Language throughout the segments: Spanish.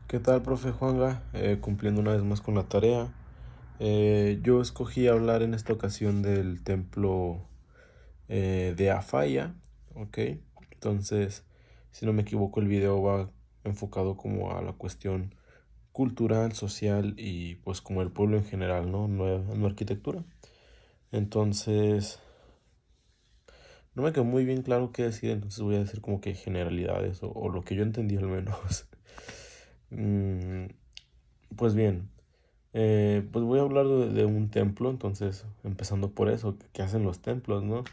¿Qué tal, profe Juanga? Cumpliendo una vez más con la tarea. Yo escogí hablar en esta ocasión del templo de Afaya, ¿ok? Entonces, si no me equivoco, el video va enfocado como a la cuestión cultural, social y pues como el pueblo en general, ¿no? No arquitectura. Entonces, no me quedó muy bien claro qué decir, entonces voy a decir como que generalidades o lo que yo entendí al menos. Mm, pues bien. Pues voy a hablar de un templo, entonces empezando por eso, ¿qué hacen los templos, no?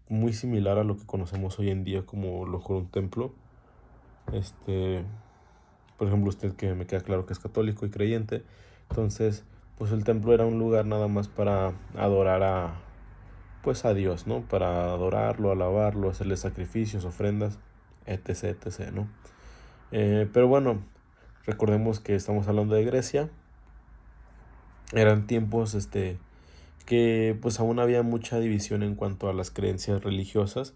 Muy similar a lo que conocemos hoy en día como lo mejor un templo. Este, por ejemplo, usted que me queda claro que es católico y creyente, entonces, pues el templo era un lugar nada más para adorar pues a Dios, ¿no? Para adorarlo, alabarlo, hacerle sacrificios, ofrendas, etc, etc, ¿no? Pero bueno, recordemos que estamos hablando de Grecia. Eran tiempos, que pues aún había mucha división en cuanto a las creencias religiosas,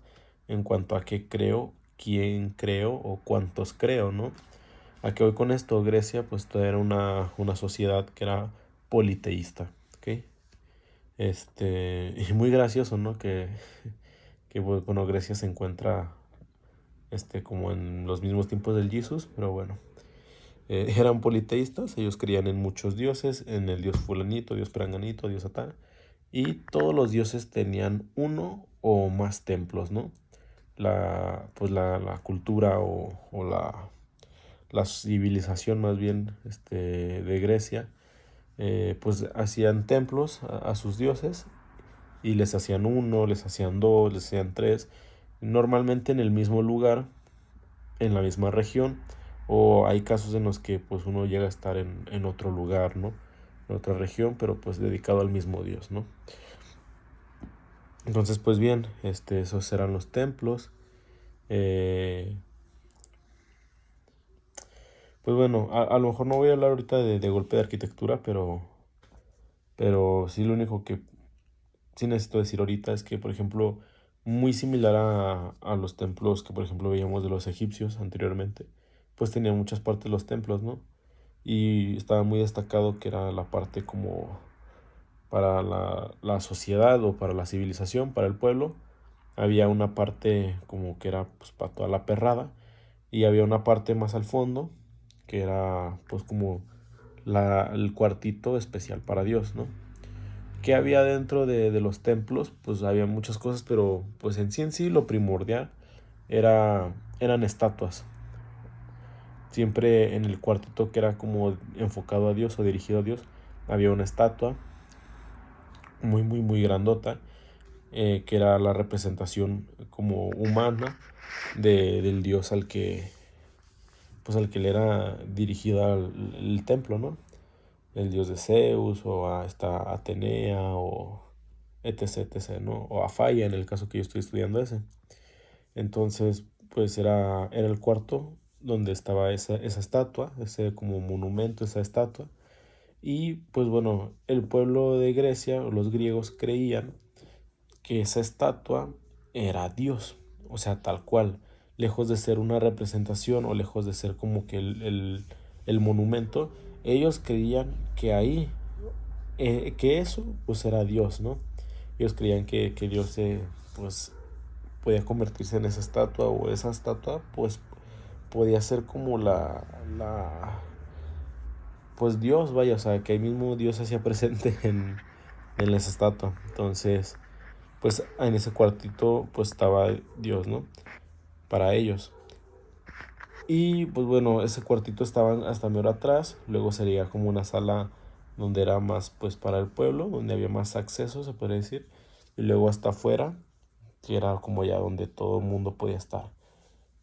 en cuanto a qué creo, quién creo o cuántos creo, ¿no? A que hoy con esto Grecia pues todavía era una sociedad que era politeísta, ¿ok? Y muy gracioso, ¿no? Que bueno, Grecia se encuentra como en los mismos tiempos del Jesús, pero bueno. Eran politeístas, ellos creían en muchos dioses, en el dios fulanito, dios peranganito, dios satán, y todos los dioses tenían uno o más templos, ¿no? La cultura o la civilización más bien de Grecia, pues hacían templos a sus dioses y les hacían uno, les hacían dos, les hacían tres, normalmente en el mismo lugar, en la misma región, o hay casos en los que pues uno llega a estar en otro lugar, ¿no? En otra región, pero pues dedicado al mismo dios, ¿no? Entonces, pues bien, esos eran los templos. Eh, pues bueno, a lo mejor no voy a hablar ahorita de golpe de arquitectura, pero sí lo único que sí necesito decir ahorita es que, por ejemplo, muy similar a los templos que, por ejemplo, veíamos de los egipcios anteriormente, pues tenía muchas partes los templos, ¿no? Y estaba muy destacado que era la parte como para la sociedad o para la civilización, para el pueblo. Había una parte como que era pues para toda la perrada y había una parte más al fondo que era pues como el cuartito especial para Dios, ¿no? ¿Qué había dentro de los templos? Pues había muchas cosas, pero pues en sí lo primordial eran estatuas. Siempre en el cuartito que era como enfocado a Dios o dirigido a Dios, había una estatua muy grandota, que era la representación como humana del Dios al que le era dirigida el templo, ¿no? El dios de Zeus o a esta Atenea o etc, ¿no? O a Falla en el caso que yo estoy estudiando ese. Entonces, pues era el cuarto donde estaba esa estatua, ese como monumento, esa estatua. Y pues bueno, el pueblo de Grecia, o los griegos, creían que esa estatua era Dios, o sea, tal cual, lejos de ser una representación o lejos de ser como que el monumento, ellos creían que ahí, que eso pues era Dios, ¿no? Ellos creían que Dios pues podía convertirse en esa estatua o esa estatua pues podía ser como pues Dios, vaya, o sea, que ahí mismo Dios se hacía presente en esa estatua. Entonces, pues en ese cuartito pues estaba Dios, ¿no? Para ellos. Y pues bueno, ese cuartito estaba hasta mero atrás, luego sería como una sala donde era más pues para el pueblo, donde había más acceso, se puede decir, y luego hasta afuera, que era como ya donde todo el mundo podía estar.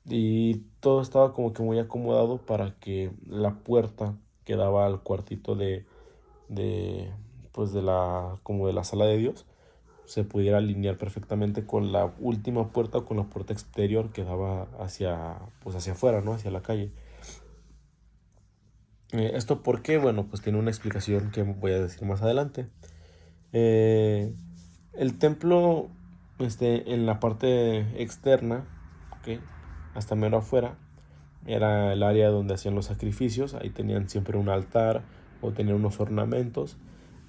Y todo estaba como que muy acomodado para que la puerta que daba al cuartito de pues como de la sala de Dios se pudiera alinear perfectamente con la última puerta o con la puerta exterior que daba pues hacia afuera, ¿no? Hacia la calle. ¿Esto por qué? Bueno, pues tiene una explicación que voy a decir más adelante. Eh, el templo, en la parte externa, ¿ok? Hasta mero afuera, era el área donde hacían los sacrificios. Ahí tenían siempre un altar o tenían unos ornamentos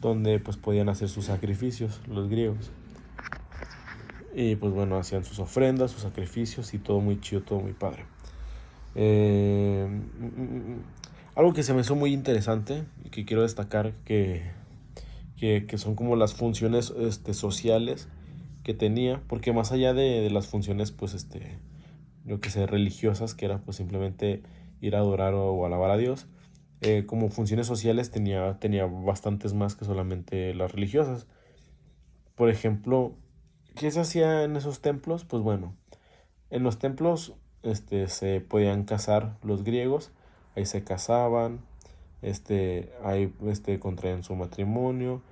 donde pues podían hacer sus sacrificios los griegos. Y pues bueno, hacían sus ofrendas, sus sacrificios y todo muy chido, todo muy padre. Eh, mm, mm, mm. Algo que se me hizo muy interesante y que quiero destacar que son como las funciones sociales que tenía, porque más allá de las funciones, pues yo que sé, religiosas, que era pues simplemente ir a adorar o alabar a Dios, como funciones sociales tenía bastantes más que solamente las religiosas. Por ejemplo, ¿qué se hacía en esos templos? Pues bueno, en los templos se podían casar los griegos, ahí se casaban, ahí contraían su matrimonio,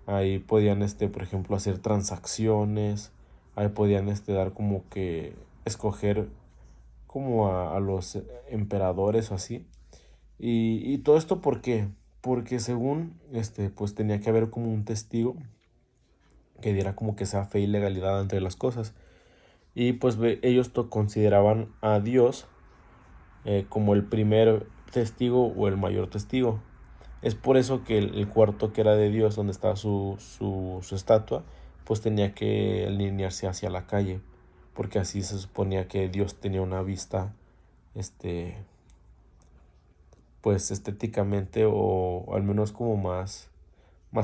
ahí podían por ejemplo hacer transacciones, ahí podían dar como que escoger como a los emperadores o así. Y todo esto ¿por qué? Porque según pues tenía que haber como un testigo que diera como que esa fe y legalidad entre las cosas. Y pues ellos consideraban a Dios como el primer testigo o el mayor testigo. Es por eso que el cuarto que era de Dios, donde estaba su estatua, pues tenía que alinearse hacia la calle, porque así se suponía que Dios tenía una vista, este, pues estéticamente o al menos como más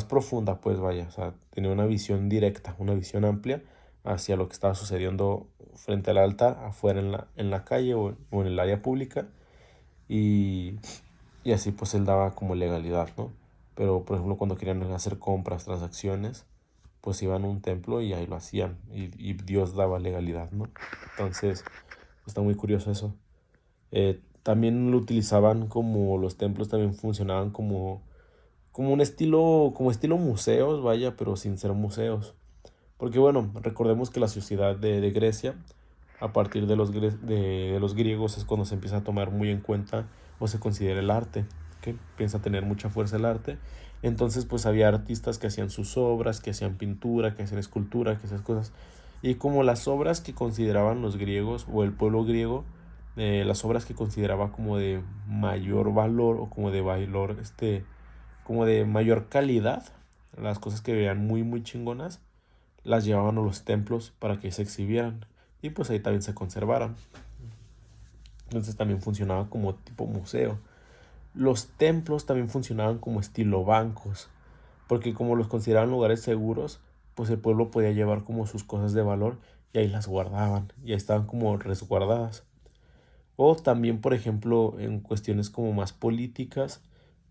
profunda, pues vaya, o sea, tenía una visión directa, una visión amplia hacia lo que estaba sucediendo frente al altar, afuera en la calle o en el área pública, y, y así pues él daba como legalidad, ¿no? Pero por ejemplo cuando querían hacer compras, transacciones, pues iban a un templo y ahí lo hacían, y Dios daba legalidad, ¿no? Entonces, está muy curioso eso. También lo utilizaban como los templos también funcionaban como un estilo, como estilo museos, vaya, pero sin ser museos. Porque bueno, recordemos que la sociedad de Grecia, a partir de los griegos, es cuando se empieza a tomar muy en cuenta o se considera el arte, que piensa tener mucha fuerza el arte. Entonces pues había artistas que hacían sus obras, que hacían pintura, que hacían escultura, que hacían cosas. Y como las obras que consideraban los griegos o el pueblo griego, las obras que consideraba como de mayor valor o como de valor, como de mayor calidad, las cosas que veían muy muy chingonas, las llevaban a los templos para que se exhibieran y pues ahí también se conservaran. Entonces también funcionaba como tipo museo. Los templos también funcionaban como estilo bancos, porque como los consideraban lugares seguros, pues el pueblo podía llevar como sus cosas de valor y ahí las guardaban y ahí estaban como resguardadas. O también, por ejemplo, en cuestiones como más políticas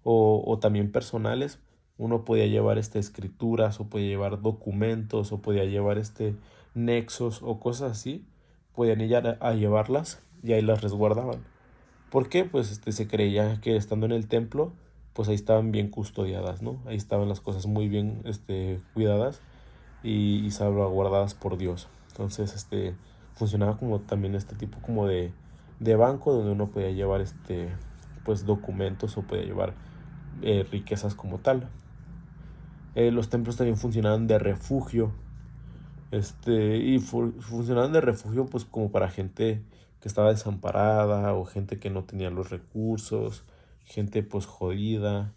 o también personales, uno podía llevar escrituras o podía llevar documentos o podía llevar nexos o cosas así. Podían ir a llevarlas y ahí las resguardaban. ¿Por qué? Pues se creía que estando en el templo, pues ahí estaban bien custodiadas, ¿no? Ahí estaban las cosas muy bien cuidadas y salvaguardadas por Dios. Entonces, funcionaba como también este tipo como de banco donde uno podía llevar pues documentos o podía llevar riquezas como tal. Los templos también funcionaban de refugio. Y funcionaban de refugio pues como para gente que estaba desamparada o gente que no tenía los recursos, gente pues jodida.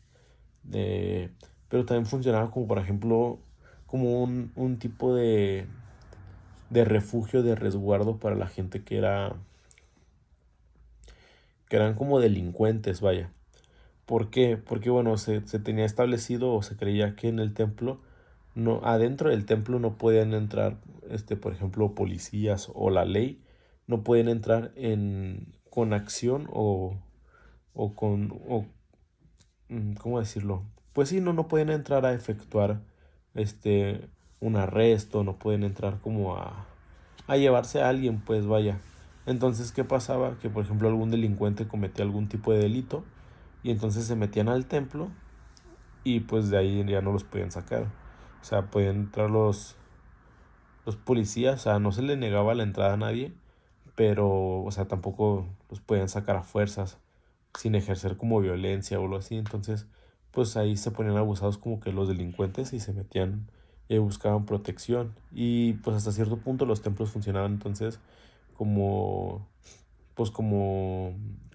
eh, pero también funcionaba como por ejemplo como un tipo de refugio, de resguardo para la gente que eran como delincuentes, vaya. ¿Por qué? Porque bueno, se tenía establecido o se creía que en el templo, no, adentro del templo no podían entrar, por ejemplo, policías o la ley, no pueden entrar con acción o con, ¿cómo decirlo? Pues sí, no pueden entrar a efectuar este, un arresto, no pueden entrar como a llevarse a alguien, pues vaya. Entonces, ¿qué pasaba? Que por ejemplo algún delincuente cometía algún tipo de delito y entonces se metían al templo y pues de ahí ya no los podían sacar. O sea, podían entrar los policías, o sea, no se le negaba la entrada a nadie, pero, o sea, tampoco los podían sacar a fuerzas sin ejercer como violencia o algo así. Entonces, pues ahí se ponían abusados como que los delincuentes y se metían y buscaban protección. Y pues hasta cierto punto los templos funcionaban entonces como, pues como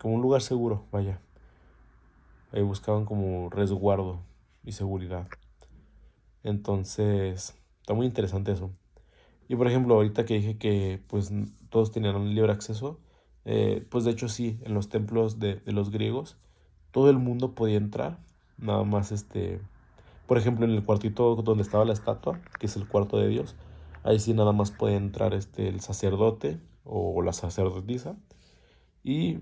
un lugar seguro, vaya. Ahí buscaban como resguardo y seguridad. Entonces, está muy interesante eso. Y por ejemplo, ahorita que dije que pues todos tenían un libre acceso, pues de hecho sí, en los templos de los griegos, todo el mundo podía entrar. Nada más por ejemplo, en el cuartito donde estaba la estatua, que es el cuarto de Dios, ahí sí nada más puede entrar el sacerdote o la sacerdotisa. Y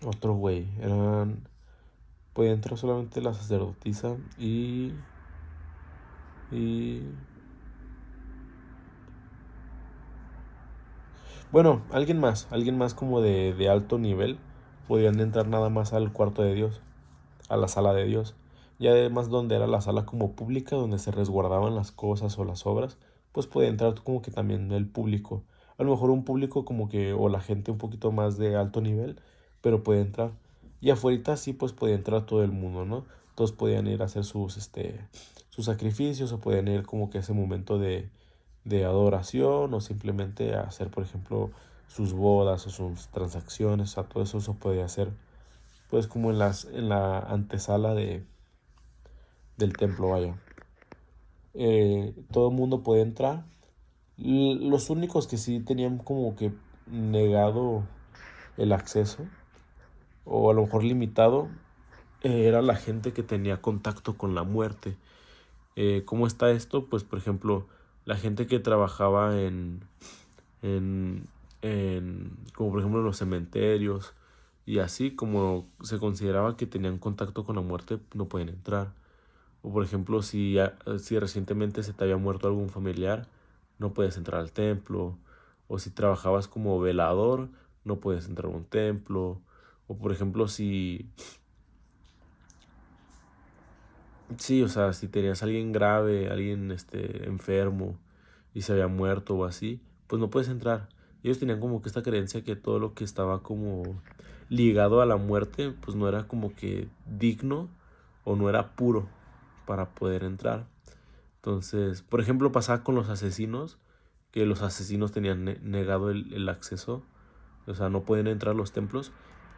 otro güey, podía entrar solamente la sacerdotisa y bueno, alguien más como de alto nivel, podían entrar nada más al cuarto de Dios, a la sala de Dios. Y además donde era la sala como pública, donde se resguardaban las cosas o las obras, pues podía entrar como que también el público. A lo mejor un público como que, o la gente un poquito más de alto nivel, pero puede entrar. Y afuera sí, pues podía entrar todo el mundo, ¿no? Todos podían ir a hacer sus sacrificios o podían ir como que a ese momento de adoración o simplemente a hacer, por ejemplo, sus bodas o sus transacciones, o sea, todo eso se podía hacer pues como en la antesala del templo, vaya. Todo el mundo podía entrar. Los únicos que sí tenían como que negado el acceso, o a lo mejor limitado, era la gente que tenía contacto con la muerte. ¿Cómo está esto? Pues por ejemplo, la gente que trabajaba en, como por ejemplo en los cementerios y así como se consideraba que tenían contacto con la muerte, no pueden entrar. O por ejemplo, si recientemente se te había muerto algún familiar, no puedes entrar al templo. O si trabajabas como velador, no puedes entrar a un templo. O por ejemplo, sí, o sea, si tenías a alguien grave, alguien enfermo y se había muerto o así, pues no puedes entrar. Ellos tenían como que esta creencia que todo lo que estaba como ligado a la muerte, pues no era como que digno o no era puro para poder entrar. Entonces, por ejemplo, pasaba con los asesinos, que los asesinos tenían negado el acceso, o sea, no pueden entrar a los templos.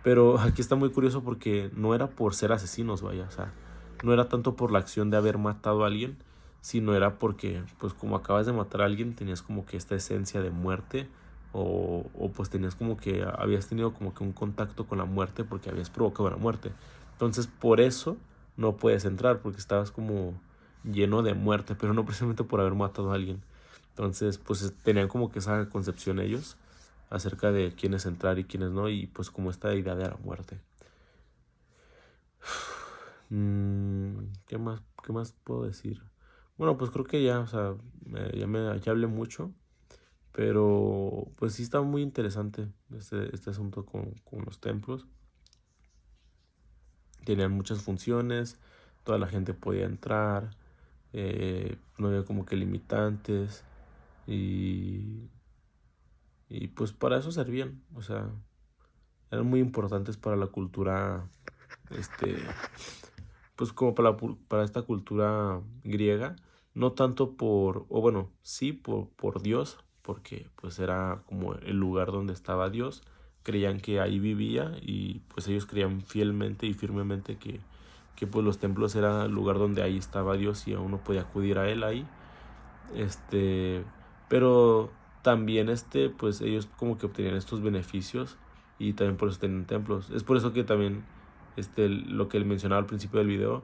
Pero aquí está muy curioso porque no era por ser asesinos, vaya, o sea, no era tanto por la acción de haber matado a alguien, sino era porque, pues como acabas de matar a alguien, tenías como que esta esencia de muerte, o pues tenías como que, habías tenido como que un contacto con la muerte porque habías provocado la muerte. Entonces, por eso no puedes entrar, porque estabas como lleno de muerte, pero no precisamente por haber matado a alguien. Entonces, pues tenían como que esa concepción ellos acerca de quiénes entrar y quiénes no, y pues como esta idea de la muerte. ¿Qué más puedo decir? Bueno, pues creo que ya, o sea, ya hablé mucho, pero pues sí está muy interesante este asunto con los templos. Tenían muchas funciones, toda la gente podía entrar, no había como que limitantes y, y pues para eso servían, o sea, eran muy importantes para la cultura, este, pues como para esta cultura griega, no tanto o bueno, sí por Dios, porque pues era como el lugar donde estaba Dios, creían que ahí vivía y pues ellos creían fielmente y firmemente que pues los templos era el lugar donde ahí estaba Dios y uno podía acudir a él ahí, este, pero también pues ellos como que obtenían estos beneficios y también por eso tenían templos. Es por eso que también lo que él mencionaba al principio del video,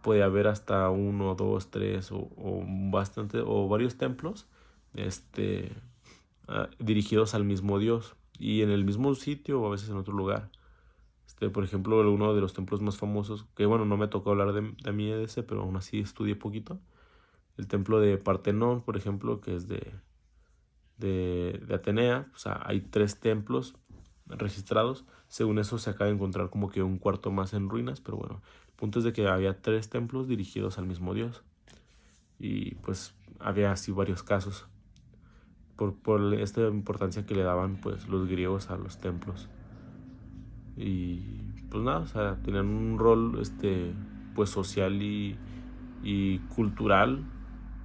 puede haber hasta uno, dos, tres o bastante o varios templos este, dirigidos al mismo Dios y en el mismo sitio o a veces en otro lugar. Por ejemplo, uno de los templos más famosos, que bueno, no me tocó hablar de mí de ese, pero aún así estudié poquito, el templo de Partenón, por ejemplo, que es de Atenea. O sea, hay 3 templos registrados. Según eso se acaba de encontrar como que un cuarto más en ruinas, pero bueno, el punto es de que había 3 templos dirigidos al mismo dios. Y pues había así varios casos por esta importancia que le daban pues los griegos a los templos. Y pues nada, o sea, tenían un rol pues social y cultural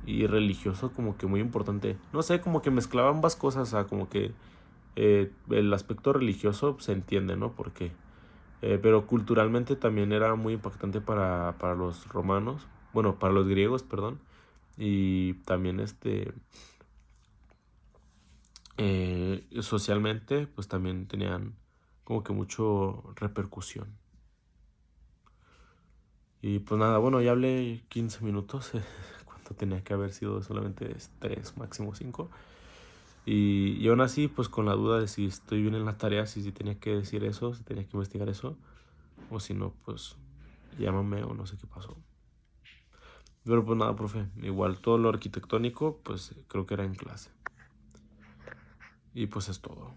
y religioso como que muy importante. No sé, como que mezclaba ambas cosas, o sea, como que el aspecto religioso se entiende, ¿no? Porque, pero culturalmente también era muy impactante para los romanos, bueno, para los griegos, perdón, y también socialmente, pues también tenían como que mucho repercusión. Y pues nada, bueno, ya hablé 15 minutos, cuando tenía que haber sido solamente 3, máximo 5. Y aún así, pues con la duda de si estoy bien en la tarea, si tenía que decir eso, si tenía que investigar eso, o si no, pues llámame o no sé qué pasó. Pero pues nada, profe, igual todo lo arquitectónico, pues creo que era en clase. Y pues es todo.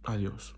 Adiós.